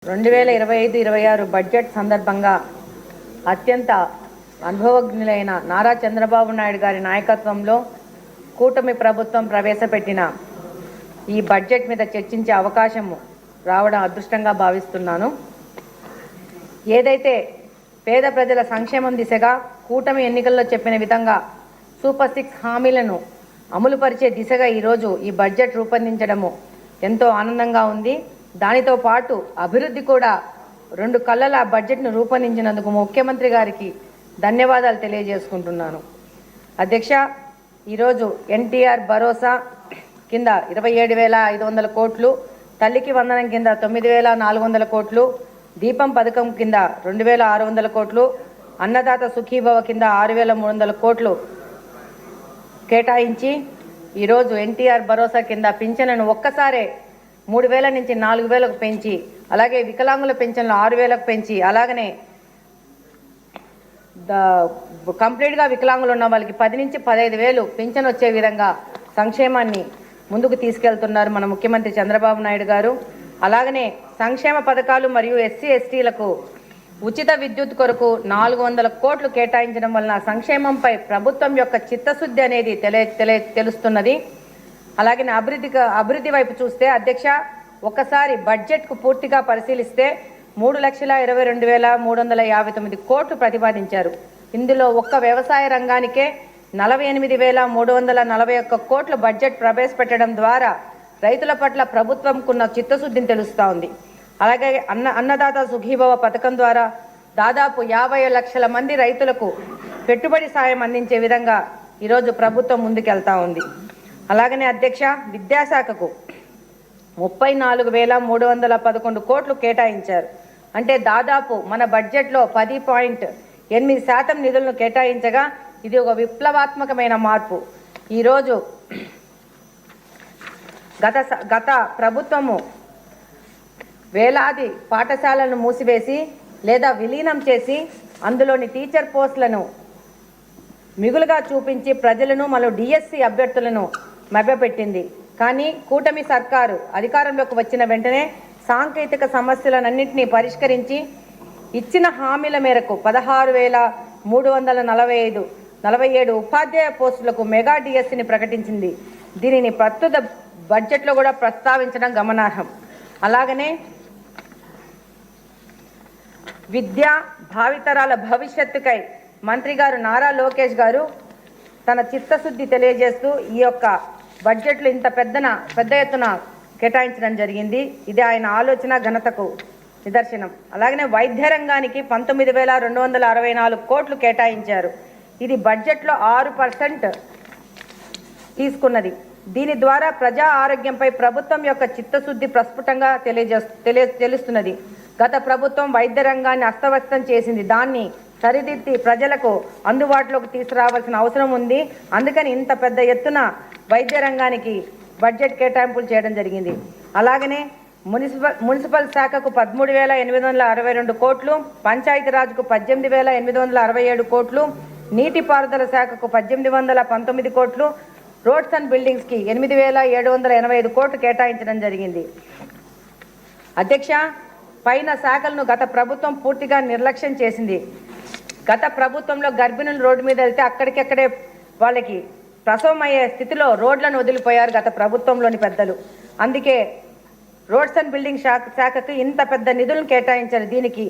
2025-26 budget సందర్భంగా అత్యంత అనుభవజ్ఞులైన నారా చంద్రబాబు నాయుడు గారి నాయకత్వంలో కూటమి ప్రభుత్వం ప్రవేశపెట్టిన ఈ బడ్జెట్ మీద చర్చించే అవకాశం రావడం అదృష్టంగా భావిస్తున్నాను. ఏదైతే పేద ప్రజల సంక్షేమం దిశగా కూటమి ఎన్నికల్లో చెప్పిన విధంగా సూపర్ 6 హామీలను అమలుపరిచే దిశగా ఈరోజు ఈ బడ్జెట్ రూపొందించడము ఎంతో ఆనందంగా ఉంది. దానితో పాటు అభివృద్ధి కూడా 2 కళ్ళల బడ్జెట్ను రూపొందించినందుకు ముఖ్యమంత్రి గారికి ధన్యవాదాలు తెలియజేసుకుంటున్నాను. అధ్యక్ష, ఈరోజు ఎన్టీఆర్ భరోసా కింద 27,500 కోట్లు, తల్లికి వందనం కింద 9,400 కోట్లు, దీపం పథకం కింద 2,600 కోట్లు, అన్నదాత సుఖీభవ కింద 6,300 కోట్లు కేటాయించి ఈరోజు ఎన్టీఆర్ భరోసా కింద పింఛన్ను ఒక్కసారే 3,000 నుంచి 4,000కు పెంచి, అలాగే వికలాంగుల పెన్షన్లు 6,000కు పెంచి, అలాగనే కంప్లీట్గా వికలాంగులు ఉన్న వాళ్ళకి 10 నుంచి 15,000 పింఛన్ వచ్చే విధంగా సంక్షేమాన్ని ముందుకు తీసుకెళ్తున్నారు మన ముఖ్యమంత్రి చంద్రబాబు నాయుడు గారు. అలాగనే సంక్షేమ పథకాలు మరియు ఎస్సీ ఎస్టీలకు ఉచిత విద్యుత్ కొరకు 400 కోట్లు కేటాయించడం వలన సంక్షేమంపై ప్రభుత్వం యొక్క చిత్తశుద్ధి అనేది తెలుస్తున్నది. అలాగే అభివృద్ధి వైపు చూస్తే అధ్యక్ష, ఒక్కసారి బడ్జెట్కు పూర్తిగా పరిశీలిస్తే 3,22,359 కోట్లు ప్రతిపాదించారు. ఇందులో ఒక్క వ్యవసాయ రంగానికే 48,341 కోట్ల బడ్జెట్ ప్రవేశపెట్టడం ద్వారా రైతుల పట్ల ప్రభుత్వంకున్న చిత్తశుద్ధిని తెలుస్తూ ఉంది. అలాగే అన్నదాత సుఖీభవ పథకం ద్వారా దాదాపు 50 లక్షల మంది రైతులకు పెట్టుబడి సాయం అందించే విధంగా ఈరోజు ప్రభుత్వం ముందుకెళ్తా ఉంది. అలాగనే అధ్యక్ష, విద్యాశాఖకు 34,311 కోట్లు కేటాయించారు. అంటే దాదాపు మన బడ్జెట్లో 10.8% నిధులను కేటాయించగా ఇది ఒక విప్లవాత్మకమైన మార్పు. ఈరోజు గత ప్రభుత్వము వేలాది పాఠశాలను మూసివేసి లేదా విలీనం చేసి అందులోని టీచర్ పోస్టులను మిగులుగా చూపించి ప్రజలను మరియు డిఎస్సి అభ్యర్థులను మభ్యపెట్టింది. కానీ కూటమి సర్కారు అధికారంలోకి వచ్చిన వెంటనే సాంకేతిక సమస్యలన్నింటినీ పరిష్కరించి ఇచ్చిన హామీల మేరకు 16,347 ఉపాధ్యాయ పోస్టులకు మెగా డిఎస్సిని ప్రకటించింది. దీనిని ప్రస్తుత బడ్జెట్లో కూడా ప్రస్తావించడం గమనార్హం. అలాగనే విద్యా భావితరాల భవిష్యత్తుకై మంత్రి గారు నారా లోకేష్ గారు తన చిత్తశుద్ధి తెలియజేస్తూ ఈ యొక్క బడ్జెట్లో ఇంత పెద్ద ఎత్తున కేటాయించడం జరిగింది. ఇది ఆయన ఆలోచన ఘనతకు నిదర్శనం. అలాగనే వైద్య రంగానికి 19,264 కోట్లు కేటాయించారు. ఇది బడ్జెట్లో 6% తీసుకున్నది. దీని ద్వారా ప్రజా ఆరోగ్యంపై ప్రభుత్వం యొక్క చిత్తశుద్ధి ప్రస్ఫుటంగా తెలుస్తున్నది. గత ప్రభుత్వం వైద్య రంగాన్ని అస్తవ్యస్తం చేసింది. దాన్ని సరిదిద్ది ప్రజలకు అందుబాటులోకి తీసుకురావాల్సిన అవసరం ఉంది. అందుకని ఇంత పెద్ద ఎత్తున వైద్య రంగానికి బడ్జెట్ కేటాయింపులు చేయడం జరిగింది. అలాగనే మున్సిపల్ శాఖకు 13,862 కోట్లు, పంచాయతీరాజ్కు 18,867 కోట్లు, నీటిపారుదల శాఖకు 1,819 కోట్లు, రోడ్స్ అండ్ బిల్డింగ్స్కి 8,785 కోట్లు కేటాయించడం జరిగింది. అధ్యక్ష, పైన శాఖలను గత ప్రభుత్వం పూర్తిగా నిర్లక్ష్యం చేసింది. గత ప్రభుత్వంలో గర్భిణులు రోడ్డు మీద వెళ్తే అక్కడికక్కడే వాళ్ళకి ప్రసవం అయ్యే స్థితిలో రోడ్లను వదిలిపోయారు గత ప్రభుత్వంలోని పెద్దలు. అందుకే రోడ్స్ అండ్ బిల్డింగ్ శాఖకు ఇంత పెద్ద నిధులను కేటాయించారు. దీనికి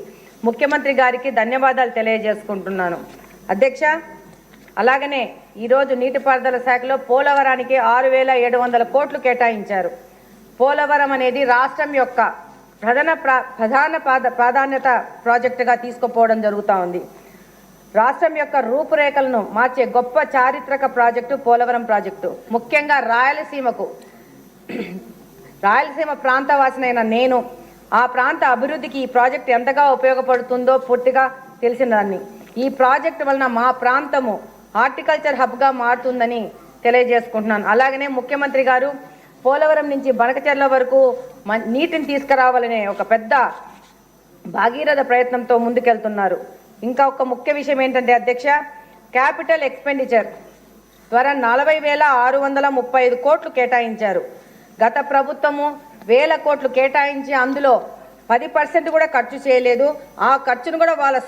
ముఖ్యమంత్రి గారికి ధన్యవాదాలు తెలియజేసుకుంటున్నాను. అధ్యక్ష, అలాగనే ఈరోజు నీటిపారుదల శాఖలో పోలవరానికి 6,700 కోట్లు కేటాయించారు. పోలవరం అనేది రాష్ట్రం యొక్క ప్రధాన ప్రాధాన్యత ప్రాజెక్టుగా తీసుకుపోవడం జరుగుతూ ఉంది. రాష్ట్రం యొక్క రూపురేఖలను మార్చే గొప్ప చారిత్రక ప్రాజెక్టు పోలవరం ప్రాజెక్టు. ముఖ్యంగా రాయలసీమ ప్రాంతవాసినైన నేను ఆ ప్రాంత అభివృద్ధికి ఈ ప్రాజెక్టు ఎంతగా ఉపయోగపడుతుందో పూర్తిగా తెలిసినదాన్ని. ఈ ప్రాజెక్టు వలన మా ప్రాంతము హార్టికల్చర్ హబ్గా మారుతుందని తెలియజేసుకుంటున్నాను. అలాగనే ముఖ్యమంత్రి గారు పోలవరం నుంచి బనకచెర్ల వరకు నీటిని తీసుకురావాలనే ఒక పెద్ద భాగీరథ ప్రయత్నంతో ముందుకెళ్తున్నారు. ఇంకా ఒక ముఖ్య విషయం ఏంటంటే అధ్యక్ష, క్యాపిటల్ ఎక్స్పెండిచర్ ద్వారా 40,635 కోట్లు కేటాయించారు. గత ప్రభుత్వము 1,000 కోట్లు కేటాయించి అందులో 10% కూడా ఖర్చు చేయలేదు. ఆ ఖర్చును కూడా వాళ్ళ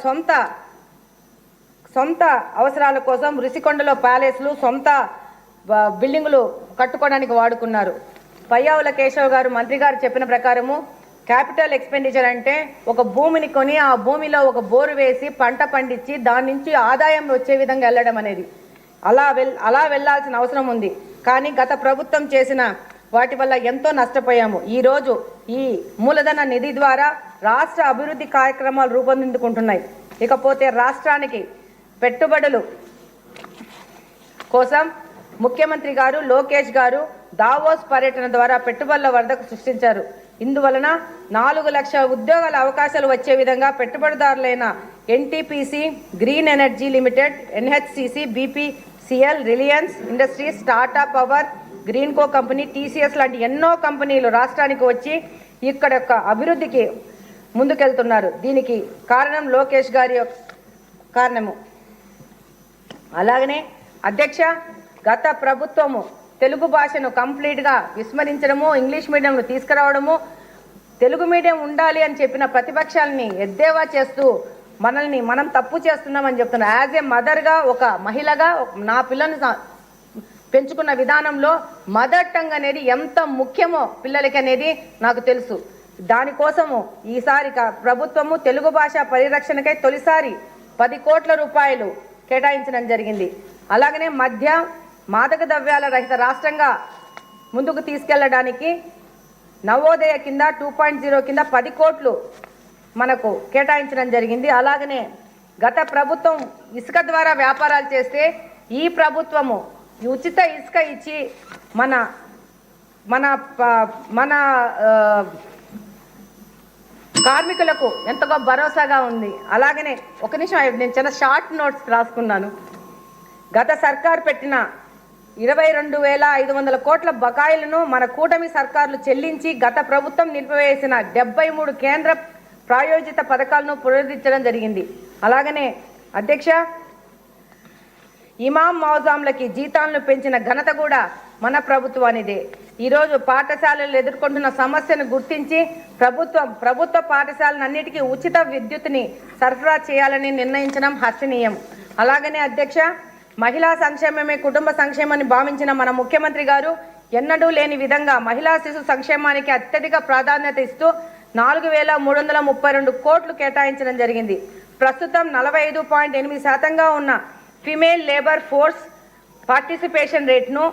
సొంత అవసరాల కోసం రుషికొండలో ప్యాలెస్లు, సొంత బిల్డింగులు కట్టుకోవడానికి వాడుకున్నారు. పయ్యావుల కేశవ్ గారు మంత్రి గారు చెప్పిన ప్రకారము క్యాపిటల్ ఎక్స్పెండిచర్ అంటే ఒక భూమిని కొని ఆ భూమిలో ఒక బోరు వేసి పంట పండించి దాని నుంచి ఆదాయం వచ్చే విధంగా వెళ్ళడం అనేది అలా వెళ్ళాల్సిన అవసరం ఉంది. కానీ గత ప్రభుత్వం చేసిన వాటి వల్ల ఎంతో నష్టపోయాము. ఈరోజు ఈ మూలధన నిధి ద్వారా రాష్ట్ర అభివృద్ధి కార్యక్రమాలు రూపొందించుకుంటున్నాయి. ఇకపోతే రాష్ట్రానికి పెట్టుబడులు కోసం ముఖ్యమంత్రి గారు లోకేష్ గారు దావోస్ పర్యటన ద్వారా పెట్టుబడుల వరదకు సృష్టించారు. ఇందువలన 4 లక్షల ఉద్యోగాల అవకాశాలు వచ్చే విధంగా పెట్టుబడిదారులైన NTPC, green energy limited, NHCC, BPCL, Reliance industries, Tata power, Greenko company, TCS లాంటి ఎన్నో కంపెనీలు రాష్ట్రానికి వచ్చి ఇక్కడ యొక్క అభివృద్ధికి ముందుకెళ్తున్నారు. దీనికి కారణం లోకేష్ గారి కారణము. అలాగనే అధ్యక్ష, గత ప్రభుత్వము తెలుగు భాషను కంప్లీట్గా విస్మరించడము, ఇంగ్లీష్ మీడియంను తీసుకురావడము, తెలుగు మీడియం ఉండాలి అని చెప్పిన ప్రతిపక్షాలని ఎద్దేవా చేస్తూ మనం తప్పు చేస్తున్నామని చెప్తున్నారు. యాజ్ ఏ మదర్గా, ఒక మహిళగా నా పిల్లల్ని పెంచుకున్న విధానంలో మదర్ టంగ్ అనేది ఎంత ముఖ్యమో పిల్లలకి అనేది నాకు తెలుసు. దానికోసము ఈసారి ప్రభుత్వము తెలుగు భాష పరిరక్షణకై తొలిసారి 10 కోట్ల రూపాయలు కేటాయించడం జరిగింది. అలాగనే మాదక ద్రవ్యాల రహిత రాష్ట్రంగా ముందుకు తీసుకెళ్లడానికి నవోదయ కింద 2.0 కింద 10 కోట్లు మనకు కేటాయించడం జరిగింది. అలాగనే గత ప్రభుత్వం ఇసుక ద్వారా వ్యాపారాలు చేస్తే ఈ ప్రభుత్వము ఉచిత ఇసుక ఇచ్చి మన మన మన కార్మికులకు ఎంతగా భరోసాగా ఉంది. అలాగనే ఒక నిమిషం, నేను చిన్న షార్ట్ నోట్స్ రాసుకున్నాను. గత సర్కార్ పెట్టిన 22,500 కోట్ల బకాయిలను మన కూటమి సర్కార్లు చెల్లించి గత ప్రభుత్వం నిలిపివేసిన 73 కేంద్ర ప్రాయోజిత పథకాలను పునరుద్ధరించడం జరిగింది. అలాగనే అధ్యక్ష, ఇమాం మౌజాంలకి జీతాలను పెంచిన ఘనత కూడా మన ప్రభుత్వానిదే. ఈరోజు పాఠశాలలు ఎదుర్కొంటున్న సమస్యను గుర్తించి ప్రభుత్వ పాఠశాలన్నిటికీ ఉచిత విద్యుత్ని సరఫరా చేయాలని నిర్ణయించడం హర్షణీయం. అలాగనే అధ్యక్ష, మహిళా సంక్షేమమే కుటుంబ సంక్షేమాన్ని భావించిన మన ముఖ్యమంత్రి గారు ఎన్నడూ లేని విధంగా మహిళా శిశు సంక్షేమానికి అత్యధిక ప్రాధాన్యత ఇస్తూ 4,332 కోట్లు కేటాయించడం జరిగింది. ప్రస్తుతం 45.8% ఉన్న ఫిమేల్ లేబర్ ఫోర్స్ పార్టిసిపేషన్ రేట్ను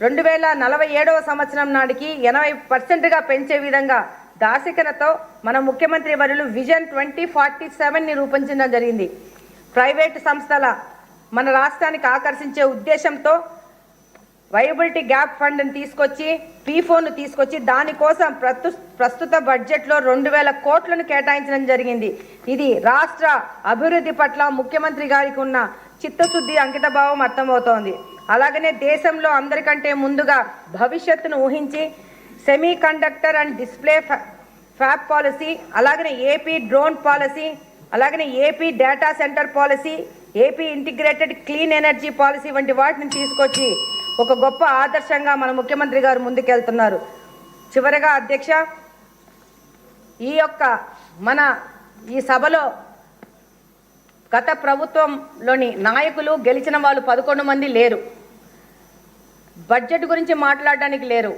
2047 సంవత్సరం నాటికి 80%గా పెంచే విధంగా దార్శనికతతో మన ముఖ్యమంత్రి వర్యులు విజన్ 2047ని రూపొందించడం జరిగింది. ప్రైవేటు సంస్థల మన రాష్ట్రానికి ఆకర్షించే ఉద్దేశంతో వైబిలిటీ గ్యాప్ ఫండ్ని తీసుకొచ్చి పీఫోను తీసుకొచ్చి దానికోసం ప్రస్తుత బడ్జెట్లో 2,000 కోట్లను కేటాయించడం జరిగింది. ఇది రాష్ట్ర అభివృద్ధి పట్ల ముఖ్యమంత్రి గారికి ఉన్న చిత్తశుద్ధి, అంకితభావం అర్థమవుతోంది. అలాగనే దేశంలో అందరికంటే ముందుగా భవిష్యత్తును ఊహించి semi conductor and display fab policy, అలాగనే ఏపీ డ్రోన్ పాలసీ, అలాగనే AP data centre policy, AP integrated clean energy policy వంటి వాటిని తీసుకొచ్చి ఒక గొప్ప ఆదర్శంగా మన ముఖ్యమంత్రి గారు ముందుకెళ్తున్నారు. చివరగా అధ్యక్ష, ఈ సభలో గత ప్రభుత్వంలోని నాయకులు గెలిచిన వాళ్ళు 11 మంది లేరు. బడ్జెట్ గురించి మాట్లాడడానికి లేరు.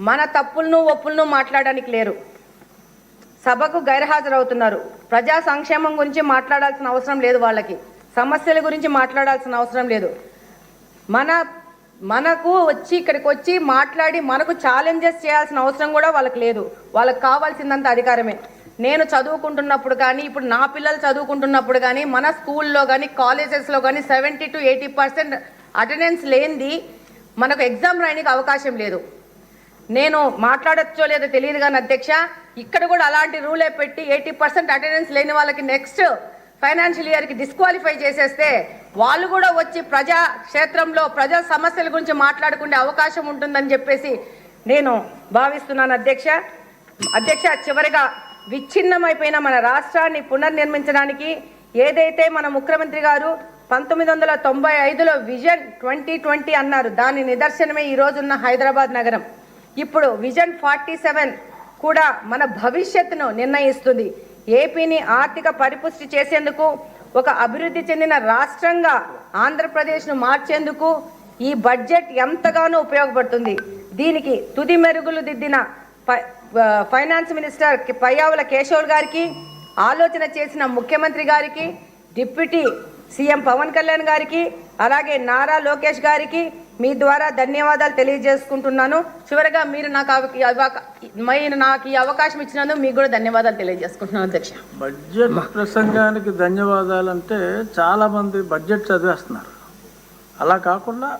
మన తప్పులను ఒప్పులను మాట్లాడడానికి లేరు. సభకు గైర్హాజరవుతున్నారు. ప్రజా సంక్షేమం గురించి మాట్లాడాల్సిన అవసరం లేదు. వాళ్ళకి సమస్యల గురించి మాట్లాడాల్సిన అవసరం లేదు. మనకు వచ్చి ఇక్కడికి వచ్చి మాట్లాడి మనకు ఛాలెంజెస్ చేయాల్సిన అవసరం కూడా వాళ్ళకి లేదు. వాళ్ళకి కావాల్సిందంత అధికారమే. నేను చదువుకుంటున్నప్పుడు కానీ, ఇప్పుడు నా పిల్లలు చదువుకుంటున్నప్పుడు కానీ, మన స్కూల్లో కానీ, కాలేజెస్లో కానీ 70 to 80% అటెండెన్స్ లేనిది మనకు ఎగ్జామ్ రాయడానికి అవకాశం లేదు. నేను మాట్లాడచ్చో లేదో తెలియదు కానీ అధ్యక్ష, ఇక్కడ కూడా అలాంటి రూలే పెట్టి 80% అటెండెన్స్ లేని వాళ్ళకి నెక్స్ట్ ఫైనాన్షియల్ ఇయర్కి డిస్క్వాలిఫై చేసేస్తే వాళ్ళు కూడా వచ్చి ప్రజా క్షేత్రంలో ప్రజా సమస్యల గురించి మాట్లాడుకునే అవకాశం ఉంటుందని చెప్పేసి నేను భావిస్తున్నాను అధ్యక్ష. చివరిగా విచ్ఛిన్నమైపోయిన మన రాష్ట్రాన్ని పునర్నిర్మించడానికి ఏదైతే మన ముఖ్యమంత్రి గారు 1995లో విజన్ 2020 అన్నారు, దాని నిదర్శనమే ఈ రోజున్న హైదరాబాద్ నగరం. ఇప్పుడు విజన్ 47 కూడా మన భవిష్యత్తును నిర్ణయిస్తుంది. ఏపీని ఆర్థిక పరిపుష్టి చేసేందుకు, ఒక అభివృద్ధి చెందిన రాష్ట్రంగా ఆంధ్రప్రదేశ్ను మార్చేందుకు ఈ బడ్జెట్ ఎంతగానో ఉపయోగపడుతుంది. దీనికి తుది మెరుగులు దిద్దిన ఫైనాన్స్ మినిస్టర్ పయ్యావుల కేశవ్ గారికి, ఆలోచన చేసిన ముఖ్యమంత్రి గారికి, డిప్యూటీ సీఎం పవన్ కళ్యాణ్ గారికి, అలాగే నారా లోకేష్ గారికి మీ ద్వారా ధన్యవాదాలు తెలియజేసుకుంటున్నాను. చివరగా మీరు నాకు ఈ అవకాశం ఇచ్చినందుకు మీకు కూడా ధన్యవాదాలు తెలియజేసుకుంటున్నాను అధ్యక్ష. బడ్జెట్ ప్రసంగానికి ధన్యవాదాలు అంటే చాలామంది బడ్జెట్ చదివేస్తున్నారు. అలా కాకుండా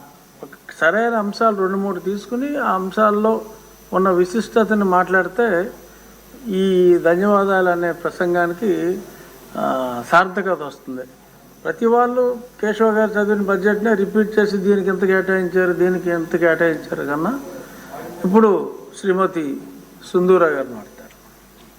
సరైన అంశాలు 2-3 తీసుకుని ఆ అంశాల్లో ఉన్న విశిష్టతని మాట్లాడితే ఈ ధన్యవాదాలు అనే ప్రసంగానికి సార్థకత వస్తుంది. ప్రతి వాళ్ళు కేశవ్ గారు చదివిన బడ్జెట్నే రిపీట్ చేసి దీనికి ఎంత కేటాయించారు, దీనికి ఎంత కేటాయించారు కన్నా ఇప్పుడు శ్రీమతి సుందూరా గారు మాట్లాడతారు.